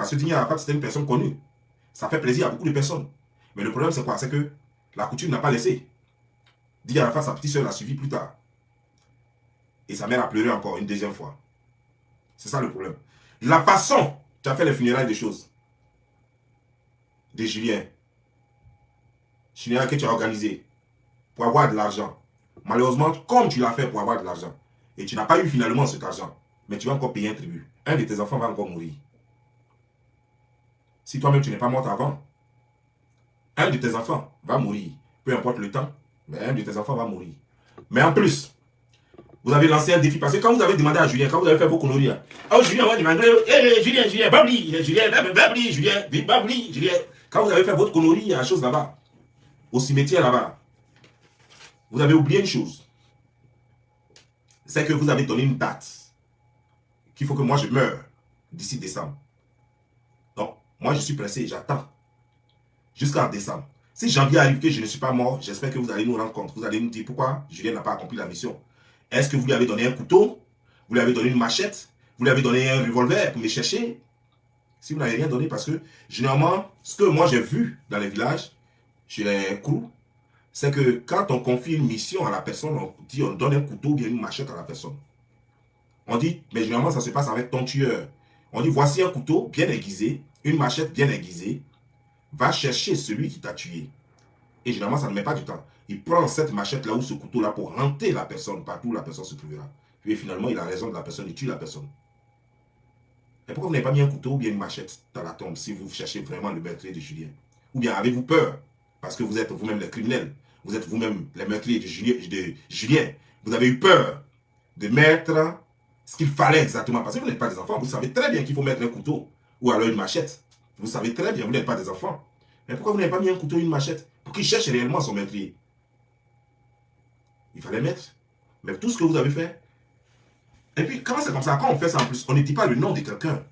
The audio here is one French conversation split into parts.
Parce que Digne Arafat, c'était une personne connue. Ça fait plaisir à beaucoup de personnes. Mais le problème, c'est quoi? C'est que la coutume n'a pas laissé. Digne Arafat, sa petite soeur l'a suivi plus tard. Et sa mère a pleuré encore une deuxième fois. C'est ça le problème. La façon, tu as fait les funérailles des choses. De Julien. Funérailles que tu as organisé pour avoir de l'argent. Malheureusement, comme tu l'as fait pour avoir de l'argent, et tu n'as pas eu finalement cet argent, mais tu vas encore payer un tribut. Un de tes enfants va encore mourir. Si toi-même tu n'es pas mort avant, un de tes enfants va mourir. Peu importe le temps, mais un de tes enfants va mourir. Mais en plus, vous avez lancé un défi. Parce que quand vous avez demandé à Julien, quand vous avez fait vos conneries, oh Julien, on va demander, Julien, babli, Julien. Quand vous avez fait votre connerie, il y a la chose là-bas, au cimetière là-bas, vous avez oublié une chose. C'est que vous avez donné une date qu'il faut que moi je meure d'ici décembre. Donc, moi je suis pressé, j'attends jusqu'en décembre. Si janvier arrive que je ne suis pas mort, j'espère que vous allez nous rendre compte. Vous allez nous dire pourquoi Julien n'a pas accompli la mission. Est-ce que vous lui avez donné un couteau? Vous lui avez donné une machette? Vous lui avez donné un revolver pour me chercher? Si vous n'avez rien donné, parce que généralement, ce que moi j'ai vu dans les villages, chez les crews, c'est que quand on confie une mission à la personne, on dit on donne un couteau ou bien une machette à la personne. On dit, mais généralement ça se passe avec ton tueur. On dit voici un couteau bien aiguisé, une machette bien aiguisée, va chercher celui qui t'a tué. Et généralement ça ne met pas du temps. Il prend cette machette là ou ce couteau là pour hanter la personne partout où la personne se trouvera. Puis finalement il a raison de la personne, il tue la personne. Et pourquoi vous n'avez pas mis un couteau ou bien une machette dans la tombe si vous cherchez vraiment le meurtrier de Julien? Ou bien avez-vous peur parce que vous êtes vous-même les criminels, vous êtes vous-même les meurtriers de Julien. Vous avez eu peur de mettre ce qu'il fallait exactement. Parce que vous n'êtes pas des enfants, vous savez très bien qu'il faut mettre un couteau ou alors une machette. Vous savez très bien, vous n'êtes pas des enfants. Mais pourquoi vous n'avez pas mis un couteau ou une machette pour qu'il cherche réellement son meurtrier? Il fallait mettre. Mais tout ce que vous avez fait. Et puis, comment c'est comme ça? Quand on fait ça en plus, on ne dit pas le nom de quelqu'un.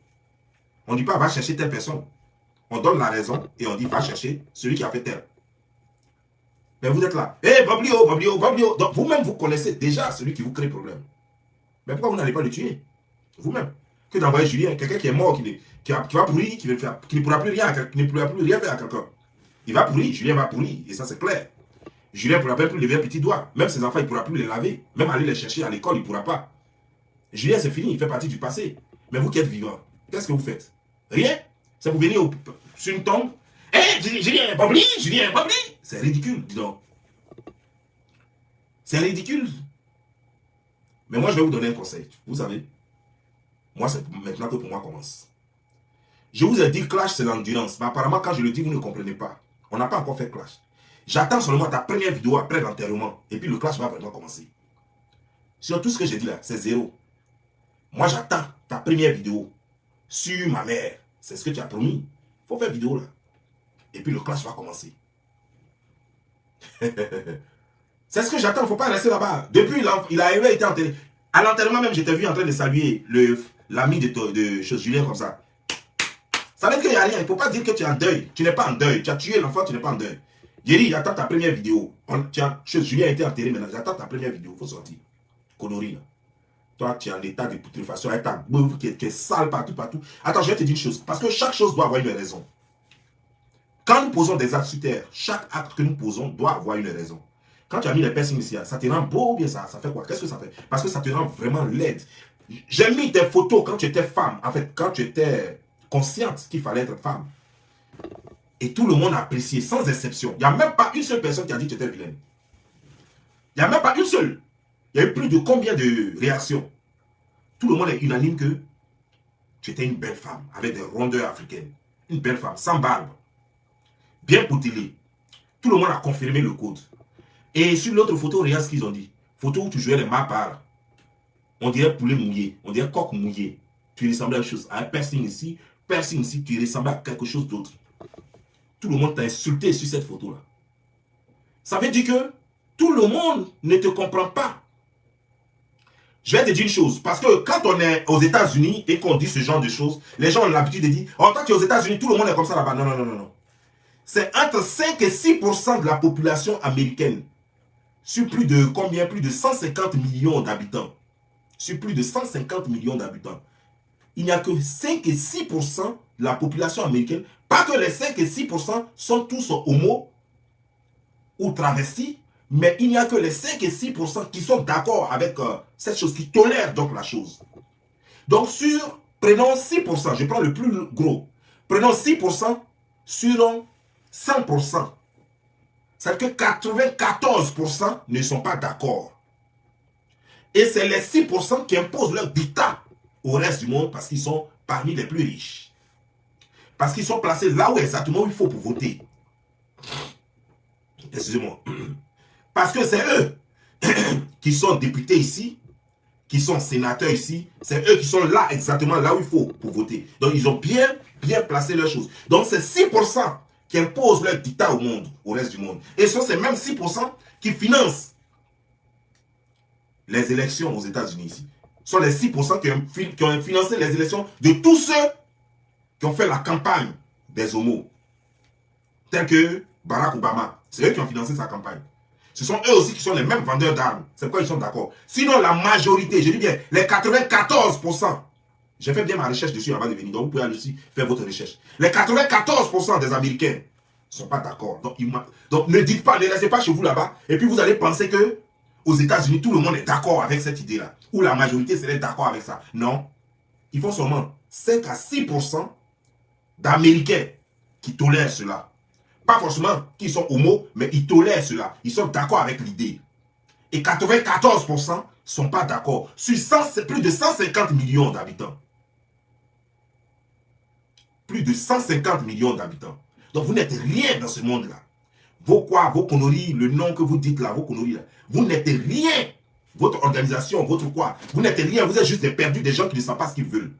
On ne dit pas va chercher telle personne. On donne la raison et on dit va chercher celui qui a fait tel. Mais vous êtes là. Hé, Bablio. Donc vous-même, vous connaissez déjà celui qui vous crée problème. Mais pourquoi vous n'allez pas le tuer? Vous-même. Que d'envoyer Julien, quelqu'un qui est mort, qui va pourrir, qui ne pourra plus rien faire à quelqu'un. Il va pourrir, Julien va pourrir. Et ça, c'est clair. Julien ne pourra même plus lever un petit doigt. Même ses enfants, il ne pourra plus les laver. Même aller les chercher à l'école, il ne pourra pas. Julien, c'est fini, il fait partie du passé. Mais vous qui êtes vivant, qu'est-ce que vous faites? Rien. C'est pour venir sur une tombe. Hé, Julien, Babli. C'est ridicule, dis donc. C'est ridicule. Mais moi, je vais vous donner un conseil. Vous savez, moi, c'est maintenant que pour moi commence. Je vous ai dit clash, c'est l'endurance. Mais apparemment, quand je le dis, vous ne comprenez pas. On n'a pas encore fait clash. J'attends seulement ta première vidéo après l'enterrement. Et puis le clash va vraiment commencer. Sur tout ce que j'ai dit là, c'est zéro. Moi, j'attends ta première vidéo sur ma mère. C'est ce que tu as promis. Il faut faire vidéo là. Et puis le clash va commencer. C'est ce que j'attends. Il ne faut pas rester là-bas. Depuis, il a été enterré. À l'enterrement même, je t'ai vu en train de saluer l'ami de Julien comme ça. Ça veut dire qu'il n'y a rien. Il ne faut pas dire que tu es en deuil. Tu n'es pas en deuil. Tu as tué l'enfant, tu n'es pas en deuil. Jerry, j'attends ta première vidéo. Julien a été enterré maintenant. J'attends ta première vidéo. Il faut sortir. Connerie là. Toi, tu es en état de putréfaction avec ta bouffe qui est sale partout. Attends, je vais te dire une chose. Parce que chaque chose doit avoir une raison. Quand nous posons des actes sur terre, chaque acte que nous posons doit avoir une raison. Quand tu as mis les piercings ici, ça te rend beau ou bien ça fait quoi? Qu'est-ce que ça fait? Parce que ça te rend vraiment laide. J'ai mis des photos quand tu étais femme. En fait, quand tu étais consciente qu'il fallait être femme. Et tout le monde a apprécié, sans exception. Il n'y a même pas une seule personne qui a dit que tu étais vilaine. Il n'y a même pas une seule. Il y a eu plus de combien de réactions? Tout le monde est unanime que tu étais une belle femme, avec des rondeurs africaines. Une belle femme, sans barbe. Bien potelée. Tout le monde a confirmé le code. Et sur l'autre photo, regarde ce qu'ils ont dit. Photo où tu jouais les mapards. On dirait poulet mouillé. On dirait coq mouillé. Tu ressemblais à une chose. À un piercing ici, tu ressemblais à quelque chose d'autre. Tout le monde t'a insulté sur cette photo-là. Ça veut dire que tout le monde ne te comprend pas. Je vais te dire une chose, parce que quand on est aux États-Unis et qu'on dit ce genre de choses, les gens ont l'habitude de dire, oh, quand tu es aux États-Unis, tout le monde est comme ça là-bas. Non, non, non, non, non. C'est entre 5 et 6% de la population américaine, sur plus de combien? Plus de 150 millions d'habitants. Sur plus de 150 millions d'habitants. il n'y a que 5 et 6% de la population américaine. Pas que les 5 et 6% sont tous homo ou travestis, mais il n'y a que les 5 et 6% qui sont d'accord avec cette chose, qui tolèrent donc la chose. Donc prenons 6%, je prends le plus gros, prenons 6% sur 100%. C'est-à-dire que 94% ne sont pas d'accord. Et c'est les 6% qui imposent leur dictat au reste du monde parce qu'ils sont parmi les plus riches. Parce qu'ils sont placés là où exactement il faut pour voter. Excusez-moi. Parce que c'est eux qui sont députés ici, qui sont sénateurs ici, c'est eux qui sont là exactement là où il faut pour voter. Donc ils ont bien placé leurs choses. Donc c'est 6% qui imposent leur dictat au monde, au reste du monde. Et ce sont ces mêmes 6% qui financent les élections aux États-Unis ici. Ce sont les 6% qui ont financé les élections de tous ceux qui ont fait la campagne des homos. Tels que Barack Obama. C'est eux qui ont financé sa campagne. Ce sont eux aussi qui sont les mêmes vendeurs d'armes. C'est pourquoi ils sont d'accord. Sinon, la majorité, je dis bien, les 94%, j'ai fait bien ma recherche dessus avant de venir, donc vous pouvez aller aussi faire votre recherche. Les 94% des Américains ne sont pas d'accord. Donc ne dites pas, ne restez pas chez vous là-bas, et puis vous allez penser que aux États-Unis, tout le monde est d'accord avec cette idée-là, ou la majorité serait d'accord avec ça. Non. Il faut seulement 5 à 6% d'Américains qui tolèrent cela. Pas forcément qu'ils sont homo, mais ils tolèrent cela. Ils sont d'accord avec l'idée. Et 94% ne sont pas d'accord. Sur plus de 150 millions d'habitants. Plus de 150 millions d'habitants. Donc vous n'êtes rien dans ce monde-là. Vos conneries, le nom que vous dites là, vos conneries là, vous n'êtes rien. Votre organisation, votre quoi, vous n'êtes rien. Vous êtes juste des perdus, des gens qui ne savent pas ce qu'ils veulent.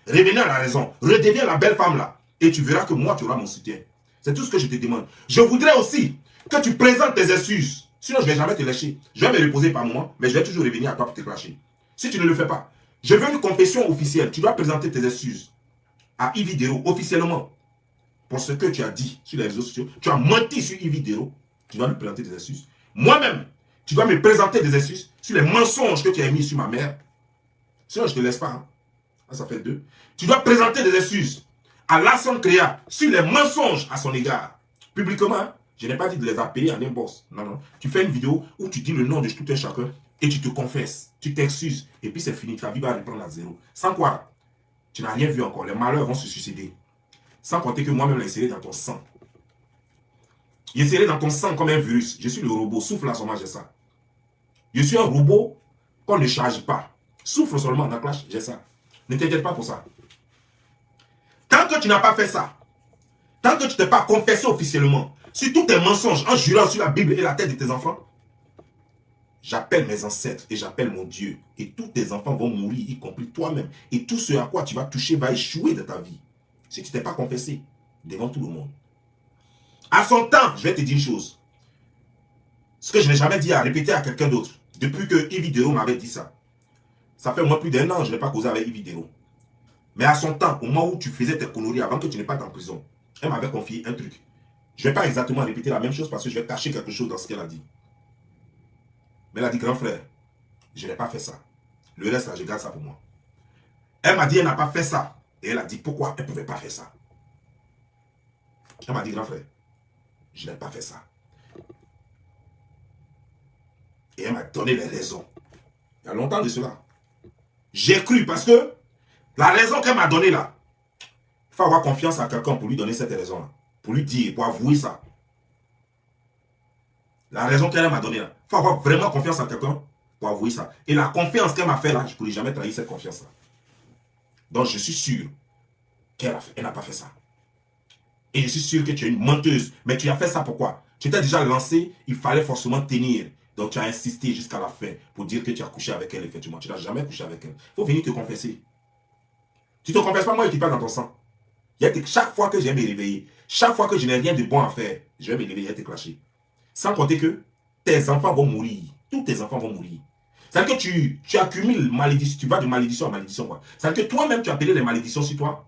Revenez à la raison. Redeviens la belle femme là. Et tu verras que moi, tu auras mon soutien. C'est tout ce que je te demande. Je voudrais aussi que tu présentes tes excuses. Sinon, je ne vais jamais te lâcher. Je vais me reposer par moment, mais je vais toujours revenir à toi pour te clasher. Si tu ne le fais pas, je veux une confession officielle. Tu dois présenter tes excuses à Ividero officiellement. Pour ce que tu as dit sur les réseaux sociaux. Tu as menti sur Ividero. Tu dois me présenter tes excuses. Moi-même, tu dois me présenter des excuses sur les mensonges que tu as mis sur ma mère. Sinon, je ne te laisse pas. Hein. Ça fait 2. Tu dois présenter des excuses à Larson Créa sur les mensonges à son égard. Publiquement, hein? Je n'ai pas dit de les appeler en inbox. Non, non. Tu fais une vidéo où tu dis le nom de tout un chacun et tu te confesses. Tu t'excuses. Et puis c'est fini. Ta vie va reprendre à zéro. Sans quoi, tu n'as rien vu encore. Les malheurs vont se succéder. Sans compter que moi-même, l'insérer dans ton sang. Insérer dans ton sang comme un virus. Je suis le robot. Souffle à son j'ai ça. Je suis un robot qu'on ne charge pas. Souffle seulement dans la clash, j'ai ça. Ne t'inquiète pas pour ça. Tant que tu n'as pas fait ça, tant que tu ne t'es pas confessé officiellement sur tous tes mensonges en jurant sur la Bible et la tête de tes enfants, j'appelle mes ancêtres et j'appelle mon Dieu. Et tous tes enfants vont mourir, y compris toi-même. Et tout ce à quoi tu vas toucher va échouer de ta vie. Si tu ne t'es pas confessé devant tout le monde. À son temps, je vais te dire une chose. Ce que je n'ai jamais dit à répéter à quelqu'un d'autre. Depuis que Ividero m'avait dit ça. Ça fait moins plus d'1 an, je n'ai pas causé avec Ividero. Mais à son temps, au moment où tu faisais tes conneries avant que tu n'es pas en prison, elle m'avait confié un truc. Je ne vais pas exactement répéter la même chose parce que je vais cacher quelque chose dans ce qu'elle a dit. Mais elle a dit, grand frère, je n'ai pas fait ça. Le reste, là, je garde ça pour moi. Elle m'a dit, elle n'a pas fait ça. Et elle a dit, pourquoi elle ne pouvait pas faire ça. Elle m'a dit, grand frère, je n'ai pas fait ça. Et elle m'a donné les raisons. Il y a longtemps de cela. J'ai cru parce que la raison qu'elle m'a donnée là, il faut avoir confiance en quelqu'un pour lui donner cette raison-là. Pour lui dire, pour avouer ça. La raison qu'elle m'a donnée là, il faut avoir vraiment confiance en quelqu'un pour avouer ça. Et la confiance qu'elle m'a fait là, je ne pourrais jamais trahir cette confiance-là. Donc je suis sûr qu'elle n'a pas fait ça. Et je suis sûr que tu es une menteuse. Mais tu as fait ça pourquoi? Tu t'es déjà lancé, il fallait forcément tenir. Donc tu as insisté jusqu'à la fin pour dire que tu as couché avec elle, effectivement. Tu n'as jamais couché avec elle. Il faut venir te confesser. Tu ne te confesses pas, moi, et tu parles dans ton sang. Chaque fois que je vais me réveiller, chaque fois que je n'ai rien de bon à faire, je vais me réveiller et te clasher. Sans compter que tes enfants vont mourir. Tous tes enfants vont mourir. C'est-à-dire que tu accumules malédiction, tu vas de malédiction à malédiction. C'est-à-dire que toi-même, tu as appelé les malédictions sur toi.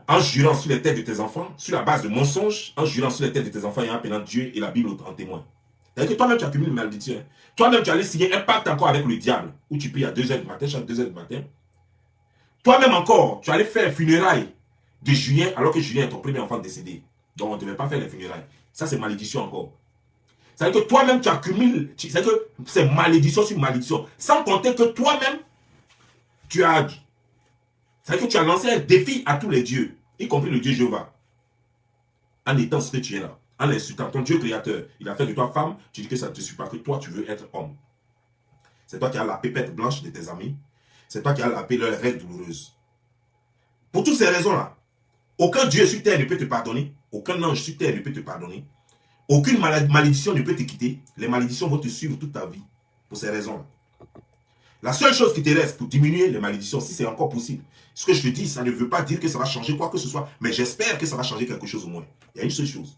En jurant sur les têtes de tes enfants, sur la base de mensonges, en jurant sur les têtes de tes enfants et en appelant Dieu et la Bible en témoin. C'est-à-dire que toi-même, tu accumules une malédiction. Toi-même, tu allais signer un pacte encore avec le diable, où tu pries à 2h du matin, chaque 2h du matin. Toi-même encore, tu allais faire funérailles de Julien alors que Julien est ton premier enfant décédé. Donc on ne devait pas faire les funérailles. Ça, c'est malédiction encore. C'est-à-dire que toi-même, tu accumules, c'est-à-dire que c'est malédiction sur malédiction. Sans compter que toi-même, c'est-à-dire que tu as lancé un défi à tous les dieux, y compris le Dieu Jéhovah, en étant ce que tu es là, en l'insultant. Ton Dieu créateur, il a fait de toi femme, tu dis que ça ne te suit pas, que toi, tu veux être homme. C'est toi qui as la pépette blanche de tes amis. C'est toi qui as la paix leurs règles douloureuses. Pour toutes ces raisons-là, aucun Dieu sur terre ne peut te pardonner. Aucun ange sur terre ne peut te pardonner. Aucune malédiction ne peut te quitter. Les malédictions vont te suivre toute ta vie. Pour ces raisons-là. La seule chose qui te reste pour diminuer les malédictions, si c'est encore possible, ce que je te dis, ça ne veut pas dire que ça va changer quoi que ce soit. Mais j'espère que ça va changer quelque chose au moins. Il y a une seule chose.